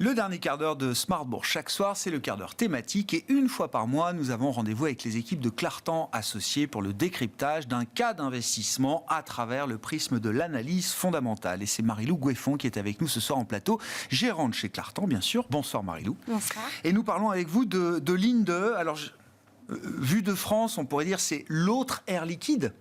Le dernier quart d'heure de Smart Bourse chaque soir, c'est le quart d'heure thématique et une fois par mois, nous avons rendez-vous avec les équipes de Clartan Associés pour le décryptage d'un cas d'investissement à travers le prisme de l'analyse fondamentale. Et c'est Marie-Lou Goueffon qui est avec nous ce soir en plateau, gérante chez Clartan, bien sûr. Bonsoir Marie-Lou. Bonsoir. Et nous parlons avec vous de Linde. Alors, vu de France, on pourrait dire c'est l'autre Air Liquide.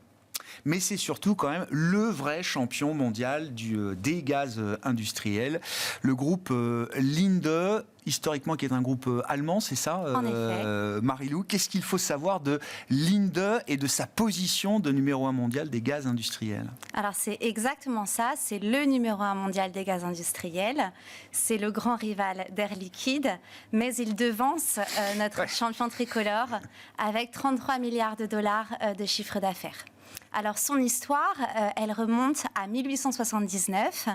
Mais c'est surtout quand même le vrai champion mondial des gaz industriels. Le groupe Linde, historiquement qui est un groupe allemand, c'est ça En effet. Marie-Lou, qu'est-ce qu'il faut savoir de Linde et de sa position de numéro 1 mondial des gaz industriels? Alors c'est exactement ça, c'est le numéro 1 mondial des gaz industriels, c'est le grand rival d'Air Liquide, mais il devance notre champion tricolore avec 33 milliards de dollars de chiffre d'affaires. Alors son histoire, elle remonte à 1879,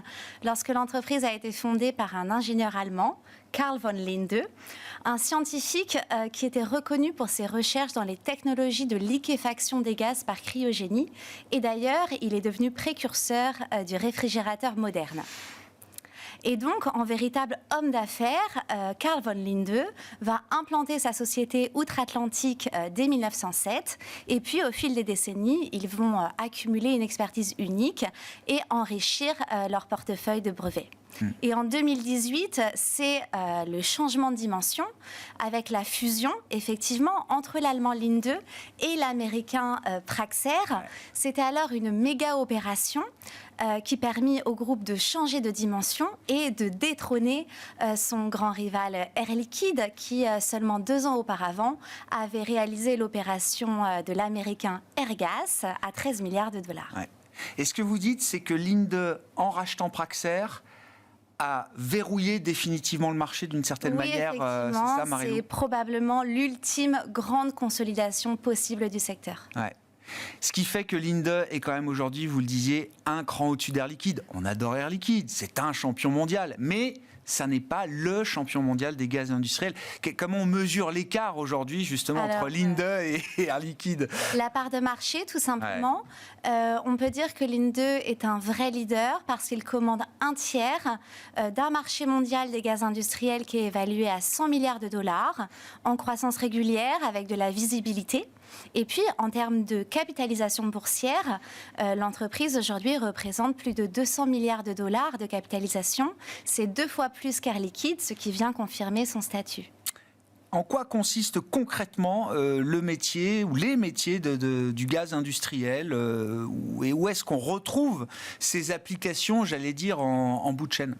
lorsque l'entreprise a été fondée par un ingénieur allemand, Carl von Linde, un scientifique qui était reconnu pour ses recherches dans les technologies de liquéfaction des gaz par cryogénie. Et d'ailleurs, il est devenu précurseur du réfrigérateur moderne. Et donc, en véritable homme d'affaires, Carl von Linde va implanter sa société outre-Atlantique dès 1907. Et puis, au fil des décennies, ils vont accumuler une expertise unique et enrichir leur portefeuille de brevets. Et en 2018, c'est le changement de dimension avec la fusion, effectivement, entre l'allemand Linde et l'américain Praxair. C'était alors une méga opération qui permit au groupe de changer de dimension et de détrôner son grand rival Air Liquide qui, seulement 2 ans auparavant, avait réalisé l'opération de l'américain Airgas à 13 milliards de dollars. Ouais. Et ce que vous dites, c'est que Linde, en rachetant Praxair, a verrouillé définitivement le marché d'une certaine manière. C'est ça, Marie-Lou ? C'est probablement l'ultime grande consolidation possible du secteur. Ouais. Ce qui fait que Linde est quand même aujourd'hui, vous le disiez, un cran au-dessus d'Air Liquide. On adore Air Liquide, c'est un champion mondial, mais ça n'est pas le champion mondial des gaz industriels. Comment on mesure l'écart aujourd'hui, justement, entre Linde et Air Liquide? La part de marché, tout simplement. Ouais. On peut dire que Linde est un vrai leader parce qu'il commande un tiers d'un marché mondial des gaz industriels qui est évalué à 100 milliards de dollars, en croissance régulière, avec de la visibilité. Et puis, en termes de capitalisation boursière, l'entreprise aujourd'hui représente plus de 200 milliards de dollars de capitalisation. C'est 2 fois plus qu'Air Liquide, ce qui vient confirmer son statut. En quoi consiste concrètement le métier ou les métiers du gaz industriel et où est-ce qu'on retrouve ces applications, j'allais dire, en bout de chaîne ?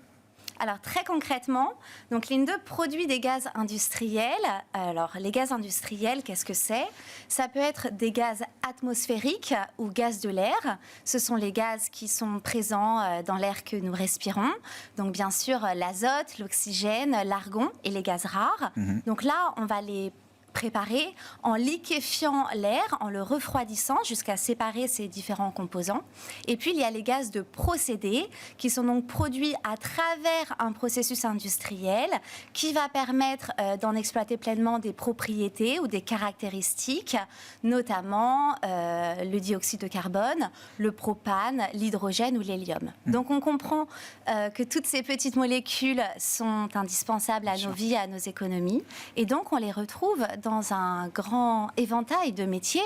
Alors très concrètement, donc Linde produit des gaz industriels. Alors les gaz industriels, qu'est-ce que c'est ? Ça peut être des gaz atmosphériques ou gaz de l'air. Ce sont les gaz qui sont présents dans l'air que nous respirons. Donc bien sûr l'azote, l'oxygène, l'argon et les gaz rares. Donc là, on va les préparer en liquéfiant l'air, en le refroidissant jusqu'à séparer ces différents composants. Et puis, il y a les gaz de procédé qui sont donc produits à travers un processus industriel qui va permettre d'en exploiter pleinement des propriétés ou des caractéristiques, notamment le dioxyde de carbone, le propane, l'hydrogène ou l'hélium. Donc, on comprend que toutes ces petites molécules sont indispensables à nos vies, à nos économies. Et donc, on les retrouve dans un grand éventail de métiers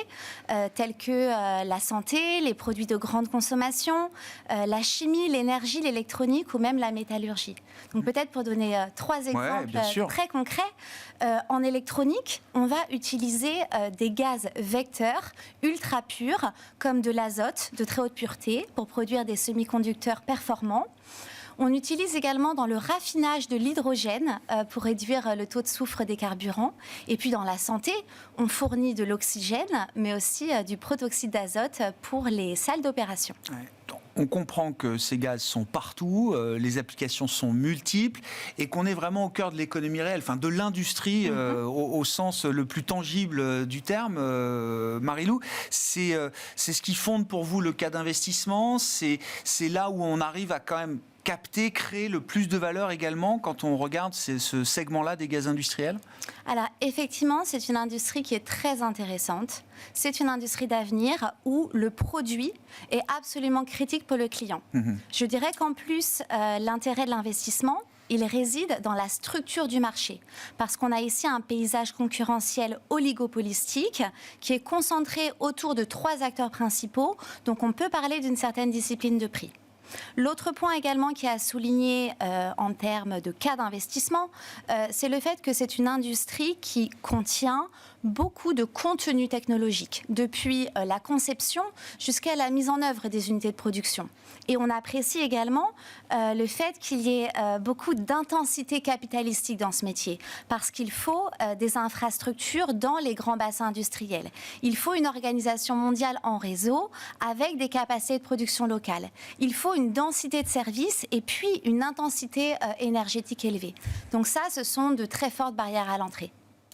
tels que la santé, les produits de grande consommation, la chimie, l'énergie, l'électronique ou même la métallurgie. Donc peut-être pour donner 3 exemples très concrets, en électronique, on va utiliser des gaz vecteurs ultra purs comme de l'azote de très haute pureté pour produire des semi-conducteurs performants. On utilise également dans le raffinage de l'hydrogène pour réduire le taux de soufre des carburants. Et puis dans la santé, on fournit de l'oxygène, mais aussi du protoxyde d'azote pour les salles d'opération. Ouais. On comprend que ces gaz sont partout, les applications sont multiples et qu'on est vraiment au cœur de l'économie réelle, enfin de l'industrie au sens le plus tangible du terme. Marie-Lou, c'est ce qui fonde pour vous le cas d'investissement, c'est là où on arrive à quand même capter, créer le plus de valeur également quand on regarde ce segment-là des gaz industriels? Alors effectivement, c'est une industrie qui est très intéressante. C'est une industrie d'avenir où le produit est absolument critique pour le client. Je dirais qu'en plus, l'intérêt de l'investissement, il réside dans la structure du marché. Parce qu'on a ici un paysage concurrentiel oligopolistique qui est concentré autour de 3 acteurs principaux. Donc on peut parler d'une certaine discipline de prix. L'autre point également qui a souligné en termes de cas d'investissement, c'est le fait que c'est une industrie qui contient beaucoup de contenu technologique, depuis la conception jusqu'à la mise en œuvre des unités de production. Et on apprécie également le fait qu'il y ait beaucoup d'intensité capitalistique dans ce métier, parce qu'il faut des infrastructures dans les grands bassins industriels. Il faut une organisation mondiale en réseau avec des capacités de production locales. Il faut une densité de services et puis une intensité énergétique élevée. Donc ça, ce sont de très fortes barrières à l'entrée.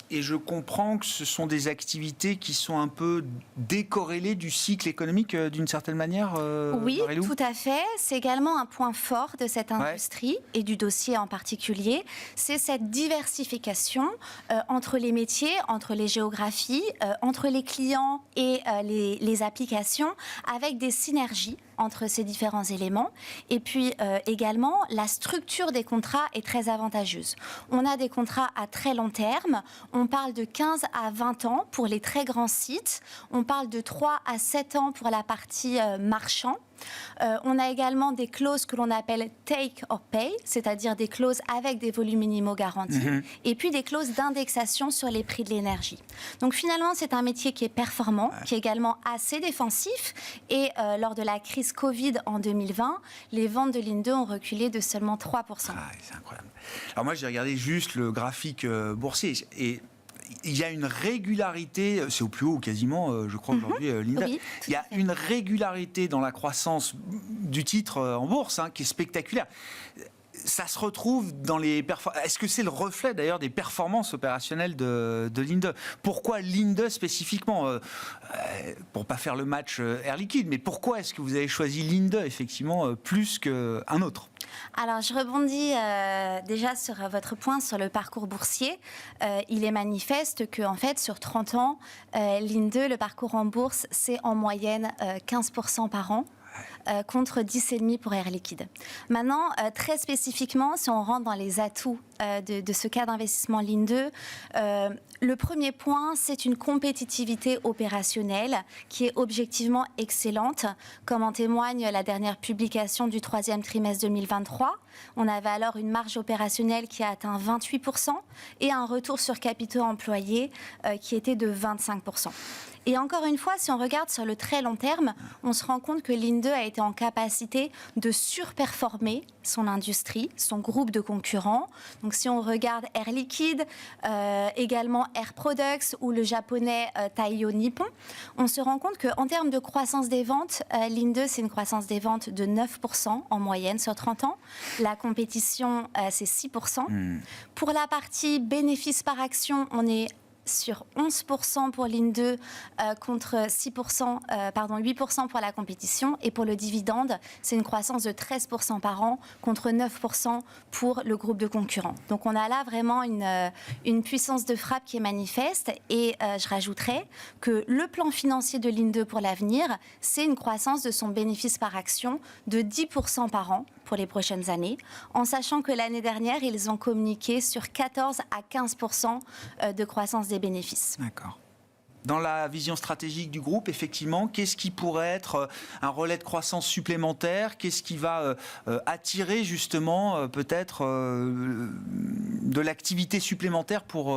Et je comprends que ce sont des activités qui sont un peu décorrélées du cycle économique d'une certaine manière. Oui, Marie-Lou ? tout à fait. C'est également un point fort de cette industrie et du dossier en particulier. C'est cette diversification entre les métiers, entre les géographies, entre les clients et les applications, avec des synergies entre ces différents éléments. Et puis également, la structure des contrats est très avantageuse. On a des contrats à très long terme. On parle de 15 à 20 ans pour les très grands sites. On parle de 3 à 7 ans pour la partie marchand. On a également des clauses que l'on appelle take or pay, c'est-à-dire des clauses avec des volumes minimaux garantis, et puis des clauses d'indexation sur les prix de l'énergie. Donc finalement, c'est un métier qui est performant, qui est également assez défensif, et lors de la crise Covid en 2020, les ventes de Linde ont reculé de seulement 3%. C'est incroyable. Alors moi, j'ai regardé juste le graphique boursier, et il y a une régularité, c'est au plus haut quasiment, je crois aujourd'hui, Linde. Oui, il y a une régularité dans la croissance du titre en bourse qui est spectaculaire. Ça se retrouve dans les performances. Est-ce que c'est le reflet d'ailleurs des performances opérationnelles de Linde ? Pourquoi Linde spécifiquement pour pas faire le match Air Liquide, mais pourquoi est-ce que vous avez choisi Linde effectivement plus qu'un autre ? Alors, je rebondis déjà sur votre point sur le parcours boursier. Il est manifeste qu'en fait, sur 30 ans, Linde, le parcours en bourse, c'est en moyenne 15% par an. Contre 10,5% pour Air Liquide. Maintenant, très spécifiquement, si on rentre dans les atouts de ce cas d'investissement Linde, le premier point, c'est une compétitivité opérationnelle qui est objectivement excellente, comme en témoigne la dernière publication du 3e trimestre 2023. On avait alors une marge opérationnelle qui a atteint 28% et un retour sur capitaux employés qui était de 25%. Et encore une fois, si on regarde sur le très long terme, on se rend compte que Linde a été en capacité de surperformer son industrie, son groupe de concurrents. Donc si on regarde Air Liquide, également Air Products ou le japonais Taiyo Nippon, on se rend compte qu'en termes de croissance des ventes, Linde, c'est une croissance des ventes de 9% en moyenne sur 30 ans. La compétition, c'est 6%. Pour la partie bénéfices par action, on est sur 11% pour Linde contre 8% pour la compétition. Et pour le dividende, c'est une croissance de 13% par an contre 9% pour le groupe de concurrents. Donc on a là vraiment une puissance de frappe qui est manifeste. Et je rajouterais que le plan financier de Linde pour l'avenir, c'est une croissance de son bénéfice par action de 10% par an pour les prochaines années, en sachant que l'année dernière, ils ont communiqué sur 14 à 15% de croissance des bénéfices. D'accord. Dans la vision stratégique du groupe, effectivement, qu'est-ce qui pourrait être un relais de croissance supplémentaire ? Qu'est-ce qui va attirer justement peut-être de l'activité supplémentaire pour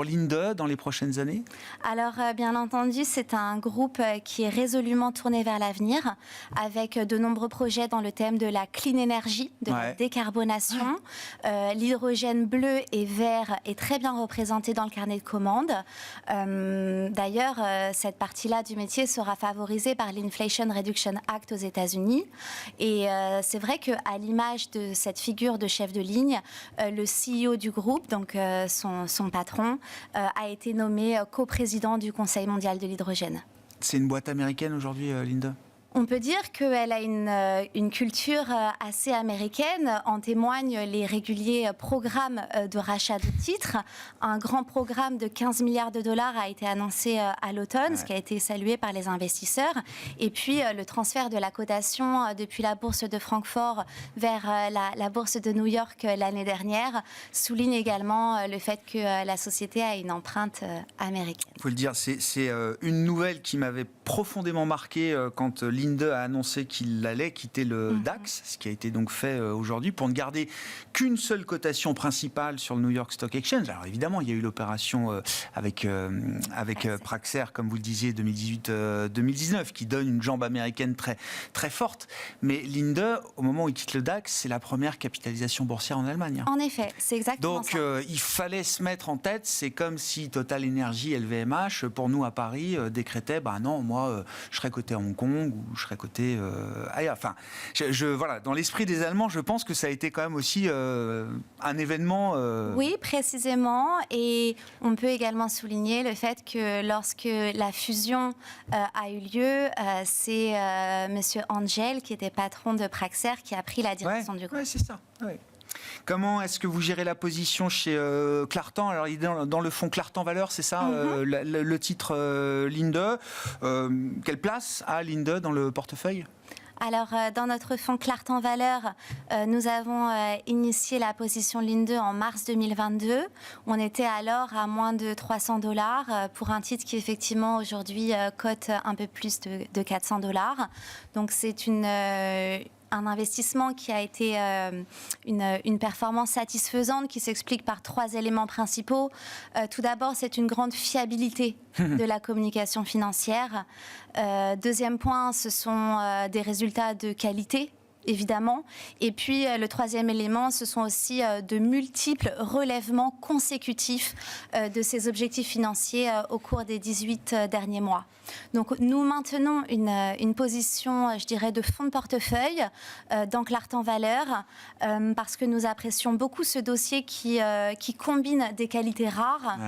Linde dans les prochaines années ? Alors, bien entendu, c'est un groupe qui est résolument tourné vers l'avenir, avec de nombreux projets dans le thème de la clean energy, de la décarbonation. L'hydrogène bleu et vert est très bien représenté dans le carnet de commandes. D'ailleurs, cette partie-là du métier sera favorisée par l'Inflation Reduction Act aux États-Unis. Et c'est vrai qu'à l'image de cette figure de chef de ligne, le CEO du groupe, donc son patron, a été nommé coprésident du Conseil mondial de l'hydrogène. C'est une boîte américaine aujourd'hui, Linde ? On peut dire qu'elle a une culture assez américaine. En témoignent les réguliers programmes de rachat de titres. Un grand programme de 15 milliards de dollars a été annoncé à l'automne, ce qui a été salué par les investisseurs. Et puis, le transfert de la cotation depuis la bourse de Francfort vers la bourse de New York l'année dernière souligne également le fait que la société a une empreinte américaine. Il faut le dire, c'est une nouvelle qui m'avait profondément marqué quand Linde a annoncé qu'il allait quitter le DAX, ce qui a été donc fait aujourd'hui, pour ne garder qu'une seule cotation principale sur le New York Stock Exchange. Alors évidemment, il y a eu l'opération avec Praxair, comme vous le disiez, 2018-2019, qui donne une jambe américaine très, très forte. Mais Linde, au moment où il quitte le DAX, c'est la première capitalisation boursière en Allemagne. En effet, c'est exactement donc, ça. il fallait se mettre en tête, c'est comme si Total Energy, LVMH, pour nous à Paris, décrétait, non, moi, je serais coté à Hong Kong ou je serais coté ailleurs. Enfin, voilà, dans l'esprit des Allemands, je pense que ça a été quand même aussi un événement. Oui, précisément. Et on peut également souligner le fait que lorsque la fusion a eu lieu, c'est Monsieur Angel, qui était patron de Praxair, qui a pris la direction du groupe. Oui, c'est ça. Ouais. Comment est-ce que vous gérez la position chez Clartan? Alors, il est dans le fonds Clartan Valeur, c'est ça, le titre Linde. Quelle place a Linde dans le portefeuille? Alors, dans notre fonds Clartan Valeur, nous avons initié la position Linde en mars 2022. On était alors à moins de $300 pour un titre qui, effectivement, aujourd'hui cote un peu plus de $400. Donc, c'est un investissement qui a été une performance satisfaisante qui s'explique par 3 éléments principaux. Tout d'abord, c'est une grande fiabilité de la communication financière. Deuxième point, ce sont des résultats de qualité, évidemment. Et puis, le troisième élément, ce sont aussi de multiples relèvements consécutifs de ces objectifs financiers au cours des 18 derniers mois. Donc, nous maintenons une position, je dirais, de fonds de portefeuille dans Clartan Valeur parce que nous apprécions beaucoup ce dossier qui combine des qualités rares,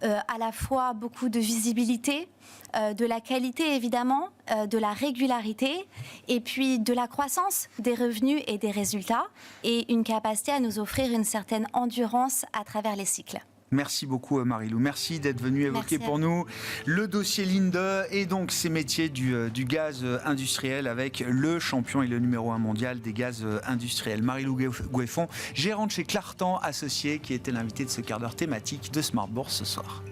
à la fois beaucoup de visibilité, de la qualité évidemment, de la régularité et puis de la croissance des revenus et des résultats et une capacité à nous offrir une certaine endurance à travers les cycles. Merci beaucoup Marie-Lou, merci d'être venue évoquer pour nous le dossier Linde et donc ces métiers du gaz industriel avec le champion et le numéro 1 mondial des gaz industriels. Marie-Lou Goueffon, gérante chez Clartan Associés, qui était l'invitée de ce quart d'heure thématique de Smart Bourse ce soir.